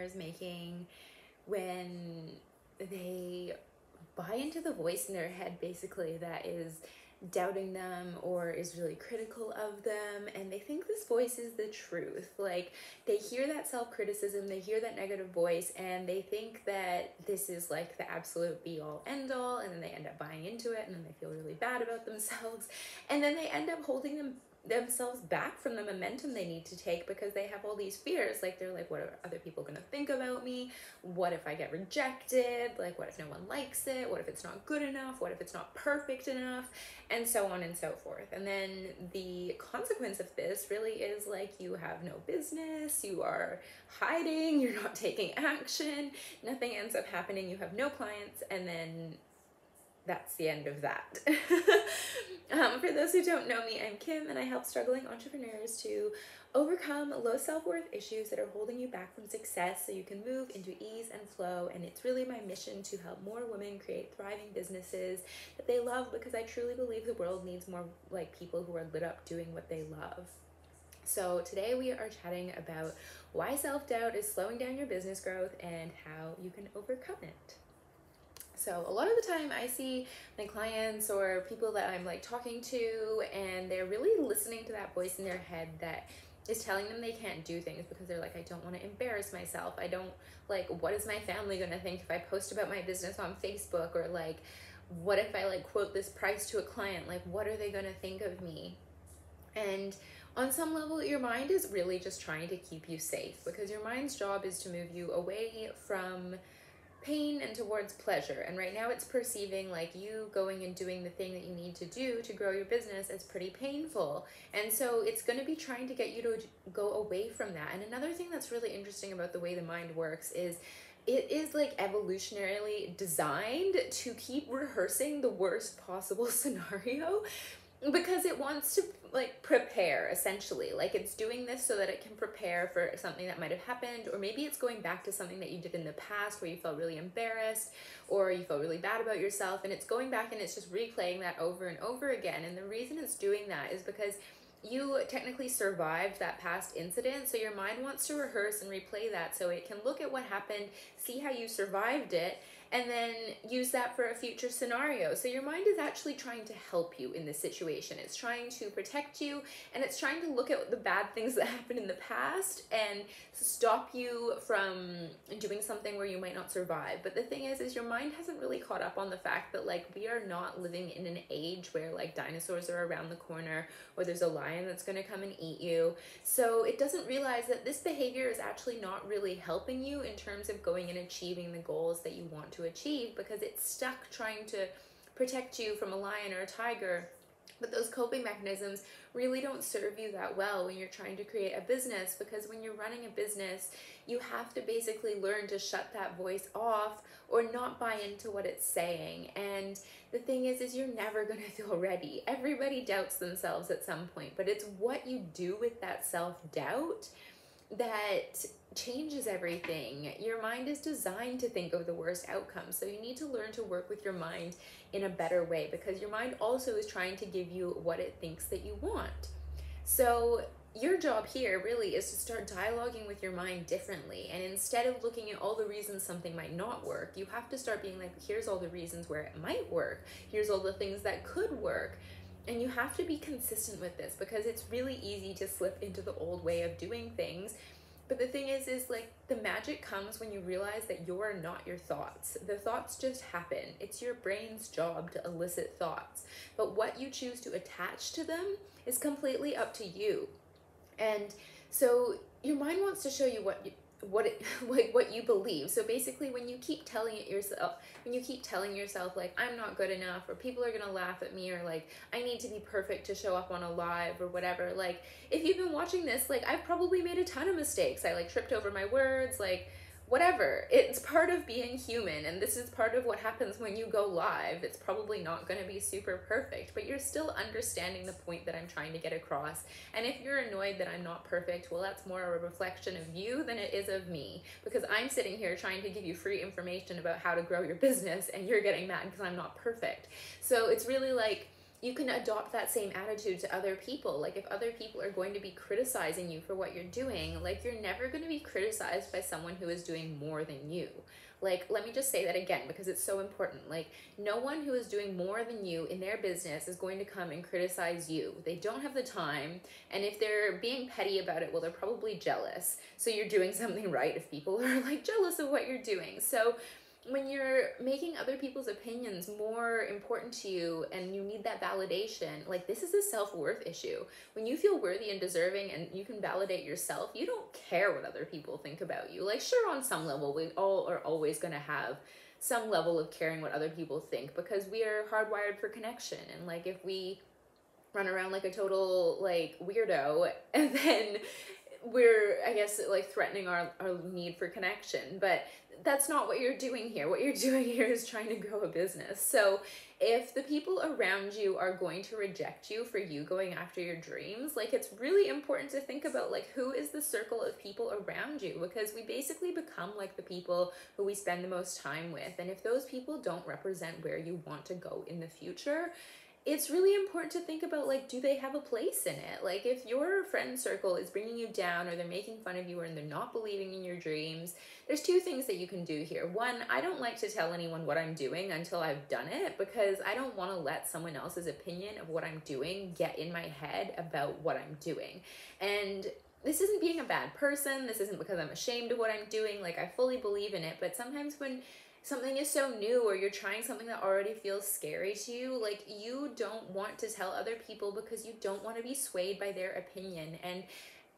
is making when they buy into the voice in their head basically that is doubting them or is really critical of them, and they think this voice is the truth. Like, they hear that self-criticism, they hear that negative voice, and they think that this is like the absolute be all end all, and then they end up buying into it, and then they feel really bad about themselves, and then they end up holding themselves back from the momentum they need to take because they have all these fears. Like, they're like, what are other people gonna think about me? What if I get rejected? Like, what if no one likes it? What if it's not good enough? What if it's not perfect enough? And so on and so forth. And then the consequence of this really is like, you have no business, you are hiding, you're not taking action, nothing ends up happening, you have no clients, and then that's the end of that. For those who don't know me, I'm Kim, and I help struggling entrepreneurs to overcome low self-worth issues that are holding you back from success so you can move into ease and flow. And it's really my mission to help more women create thriving businesses that they love, because I truly believe the world needs more like people who are lit up doing what they love. So today we are chatting about why self-doubt is slowing down your business growth and how you can overcome it. So a lot of the time I see my clients or people that I'm like talking to, and they're really listening to that voice in their head that is telling them they can't do things because they're like, I don't want to embarrass myself. I don't, like, what is my family going to think if I post about my business on Facebook? Or like, what if I like quote this price to a client? Like, what are they going to think of me? And on some level, your mind is really just trying to keep you safe, because your mind's job is to move you away from pain and towards pleasure. And right now it's perceiving like you going and doing the thing that you need to do to grow your business as pretty painful. And so it's going to be trying to get you to go away from that. And another thing that's really interesting about the way the mind works is it is like evolutionarily designed to keep rehearsing the worst possible scenario, because it wants to like prepare, essentially. Like, it's doing this so that it can prepare for something that might have happened, or maybe it's going back to something that you did in the past where you felt really embarrassed or you felt really bad about yourself, and it's going back and it's just replaying that over and over again. And the reason it's doing that is because you technically survived that past incident, so your mind wants to rehearse and replay that so it can look at what happened, see how you survived it, and then use that for a future scenario. So your mind is actually trying to help you in this situation. It's trying to protect you, and it's trying to look at the bad things that happened in the past and stop you from doing something where you might not survive. But the thing is your mind hasn't really caught up on the fact that like we are not living in an age where like dinosaurs are around the corner or there's a lion that's going to come and eat you. So it doesn't realize that this behavior is actually not really helping you in terms of going and achieving the goals that you want to achieve, because it's stuck trying to protect you from a lion or a tiger. But those coping mechanisms really don't serve you that well when you're trying to create a business, because when you're running a business, you have to basically learn to shut that voice off or not buy into what it's saying. And the thing is you're never going to feel ready. Everybody doubts themselves at some point, but it's what you do with that self-doubt that changes everything. Your mind is designed to think of the worst outcome, so you need to learn to work with your mind in a better way, because your mind also is trying to give you what it thinks that you want. So your job here really is to start dialoguing with your mind differently, and instead of looking at all the reasons something might not work, you have to start being like, here's all the reasons where it might work, here's all the things that could work. And you have to be consistent with this, because it's really easy to slip into the old way of doing things. But the thing is like, the magic comes when you realize that you're not your thoughts. The thoughts just happen. It's your brain's job to elicit thoughts. But what you choose to attach to them is completely up to you. And so your mind wants to show you what you believe. So basically, when you keep telling yourself like, I'm not good enough, or people are gonna laugh at me, or like, I need to be perfect to show up on a live or whatever, like, if you've been watching this, like, I've probably made a ton of mistakes. I like tripped over my words, like, whatever. It's part of being human, and this is part of what happens when you go live. It's probably not going to be super perfect, but you're still understanding the point that I'm trying to get across. And if you're annoyed that I'm not perfect, well, that's more a reflection of you than it is of me, because I'm sitting here trying to give you free information about how to grow your business, and you're getting mad because I'm not perfect. So it's really like, you can adopt that same attitude to other people. Like, if other people are going to be criticizing you for what you're doing, like, you're never going to be criticized by someone who is doing more than you. Like, let me just say that again, because it's so important. Like, no one who is doing more than you in their business is going to come and criticize you. They don't have the time. And if they're being petty about it, well, they're probably jealous. So you're doing something right if people are like jealous of what you're doing. So when you're making other people's opinions more important to you and you need that validation, like, this is a self-worth issue. When you feel worthy and deserving and you can validate yourself, you don't care what other people think about you. Like, sure, on some level, we all are always going to have some level of caring what other people think, because we are hardwired for connection. And like, if we run around like a total like weirdo, and then we're, I guess, like, threatening our need for connection. But that's not what you're doing here. What you're doing here is trying to grow a business. So if the people around you are going to reject you for you going after your dreams, like, it's really important to think about, like, who is the circle of people around you? Because we basically become like the people who we spend the most time with. And if those people don't represent where you want to go in the future, it's really important to think about, like, do they have a place in it? Like, if your friend circle is bringing you down, or they're making fun of you, or they're not believing in your dreams, there's two things that you can do here. One, I don't like to tell anyone what I'm doing until I've done it, because I don't want to let someone else's opinion of what I'm doing get in my head about what I'm doing. And this isn't being a bad person. This isn't because I'm ashamed of what I'm doing. Like, I fully believe in it. But sometimes when something is so new, or you're trying something that already feels scary to you, like, you don't want to tell other people because you don't want to be swayed by their opinion. And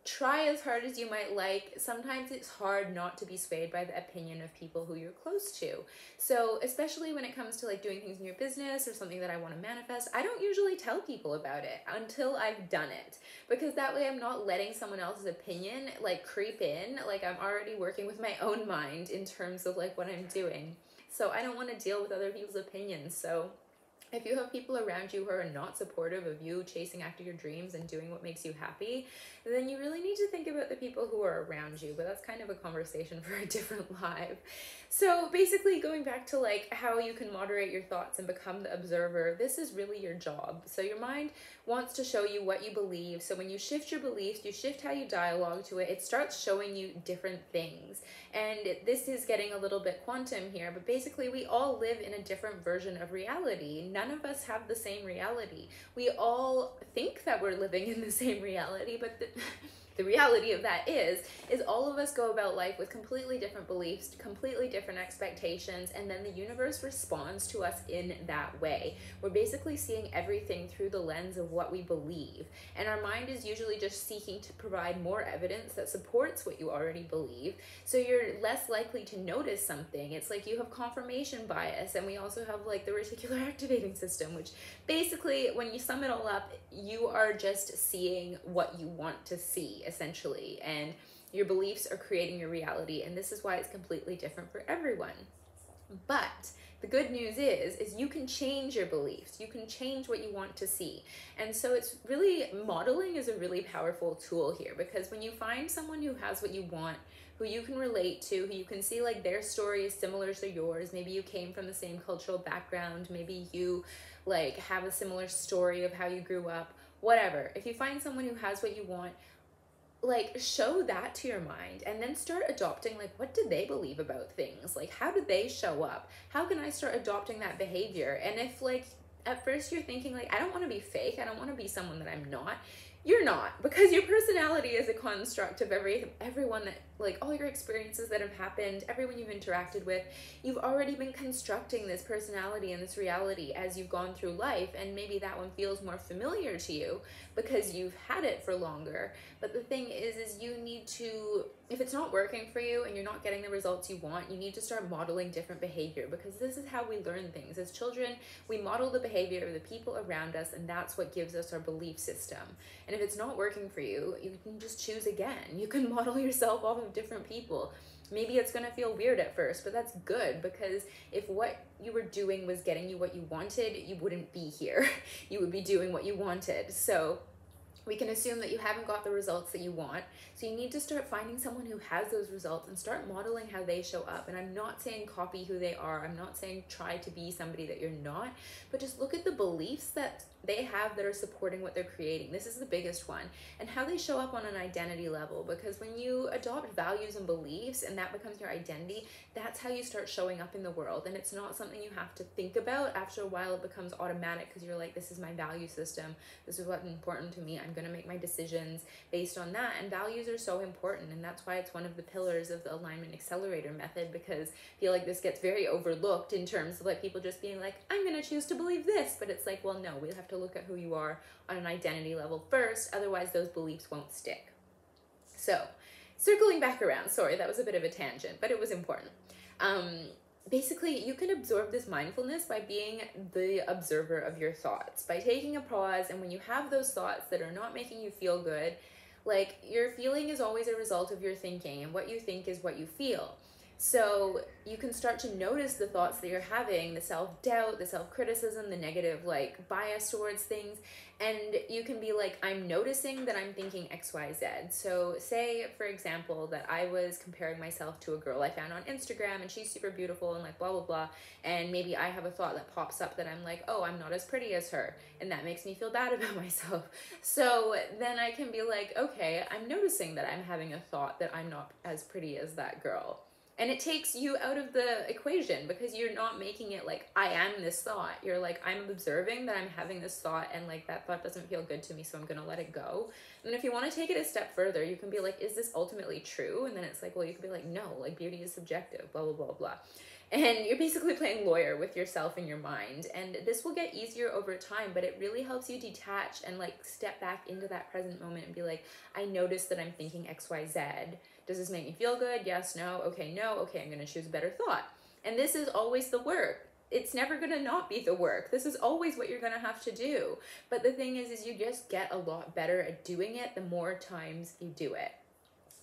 try as hard as you might, like, sometimes it's hard not to be swayed by the opinion of people who you're close to. So especially when it comes to, like, doing things in your business or something that I want to manifest, I don't usually tell people about it until I've done it, because that way I'm not letting someone else's opinion, like, creep in. Like, I'm already working with my own mind in terms of, like, what I'm doing. So I don't want to deal with other people's opinions. So if you have people around you who are not supportive of you chasing after your dreams and doing what makes you happy, then you really need to think about the people who are around you. But that's kind of a conversation for a different live. So basically, going back to, like, how you can moderate your thoughts and become the observer, this is really your job. So your mind wants to show you what you believe. So when you shift your beliefs, you shift how you dialogue to it, it starts showing you different things. And this is getting a little bit quantum here, but basically we all live in a different version of reality. None of us have the same reality. We all think that we're living in the same reality, but the reality of that is all of us go about life with completely different beliefs, completely different expectations, and then the universe responds to us in that way. We're basically seeing everything through the lens of what we believe, and our mind is usually just seeking to provide more evidence that supports what you already believe, so you're less likely to notice something. It's like you have confirmation bias, and we also have, like, the reticular activating system, which basically, when you sum it all up, you are just seeing what you want to see, essentially, and your beliefs are creating your reality, and this is why it's completely different for everyone. But the good news is you can change your beliefs. You can change what you want to see. And so it's really, modeling is a really powerful tool here, because when you find someone who has what you want, who you can relate to, who you can see, like, their story is similar to yours, maybe you came from the same cultural background, maybe you, like, have a similar story of how you grew up, whatever. If you find someone who has what you want, like, show that to your mind, and then start adopting, like, what do they believe about things? Like, how do they show up? How can I start adopting that behavior? And if, like, at first you're thinking, like, I don't want to be fake, I don't want to be someone that I'm not, you're not, because your personality is a construct of everyone that, like, all your experiences that have happened, everyone you've interacted with, you've already been constructing this personality and this reality as you've gone through life, and maybe that one feels more familiar to you because you've had it for longer. But the thing is you need to, if it's not working for you and you're not getting the results you want, you need to start modeling different behavior, because this is how we learn things. As children, we model the behavior of the people around us, and that's what gives us our belief system. And if it's not working for you, you can just choose again. You can model yourself off of different people. Maybe it's going to feel weird at first, but that's good, because if what you were doing was getting you what you wanted, you wouldn't be here. You would be doing what you wanted. So we can assume that you haven't got the results that you want. So you need to start finding someone who has those results and start modeling how they show up. And I'm not saying copy who they are. I'm not saying try to be somebody that you're not, but just look at the beliefs that they have that are supporting what they're creating. This is the biggest one. And how they show up on an identity level, because when you adopt values and beliefs and that becomes your identity, that's how you start showing up in the world. And it's not something you have to think about. After a while, it becomes automatic because you're like, this is my value system. This is what's important to me. I'm going to make my decisions based on that. And values are so important. And that's why it's one of the pillars of the alignment accelerator method, because I feel like this gets very overlooked in terms of like people just being like, I'm going to choose to believe this. But it's like, well, no, we have to look at who you are on an identity level first. Otherwise, those beliefs won't stick. So circling back around, sorry, that was a bit of a tangent, but it was important. Basically, you can absorb this mindfulness by being the observer of your thoughts, by taking a pause. And when you have those thoughts that are not making you feel good, like your feeling is always a result of your thinking, and what you think is what you feel. So you can start to notice the thoughts that you're having, the self-doubt, the self-criticism, the negative like bias towards things. And you can be like, I'm noticing that I'm thinking X, Y, Z. So say, for example, that I was comparing myself to a girl I found on Instagram and she's super beautiful and like blah, blah, blah. And maybe I have a thought that pops up that I'm like, oh, I'm not as pretty as her. And that makes me feel bad about myself. So then I can be like, okay, I'm noticing that I'm having a thought that I'm not as pretty as that girl. And it takes you out of the equation because you're not making it like, I am this thought. You're like, I'm observing that I'm having this thought and like that thought doesn't feel good to me, so I'm going to let it go. And if you want to take it a step further, you can be like, is this ultimately true? And then it's like, well, you could be like, no, like beauty is subjective, blah, blah, blah, blah. And you're basically playing lawyer with yourself in your mind. And this will get easier over time, but it really helps you detach and like step back into that present moment and be like, I notice that I'm thinking X, Y, Z. Does this make me feel good? Yes, no, okay, no, okay, I'm going to choose a better thought. And this is always the work. It's never going to not be the work. This is always what you're going to have to do. But the thing is you just get a lot better at doing it the more times you do it.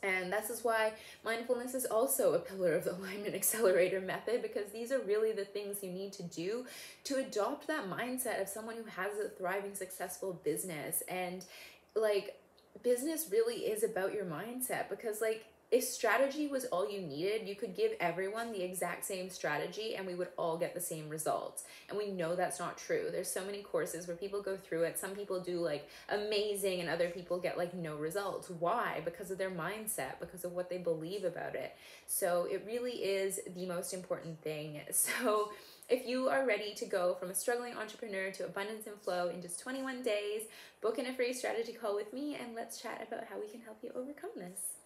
And this is why mindfulness is also a pillar of the alignment accelerator method, because these are really the things you need to do to adopt that mindset of someone who has a thriving, successful business. And like, business really is about your mindset, because like, if strategy was all you needed, you could give everyone the exact same strategy and we would all get the same results. And we know that's not true. There's so many courses where people go through it. Some people do like amazing and other people get like no results. Why? Because of their mindset, because of what they believe about it. So it really is the most important thing. So if you are ready to go from a struggling entrepreneur to abundance and flow in just 21 days, book in a free strategy call with me and let's chat about how we can help you overcome this.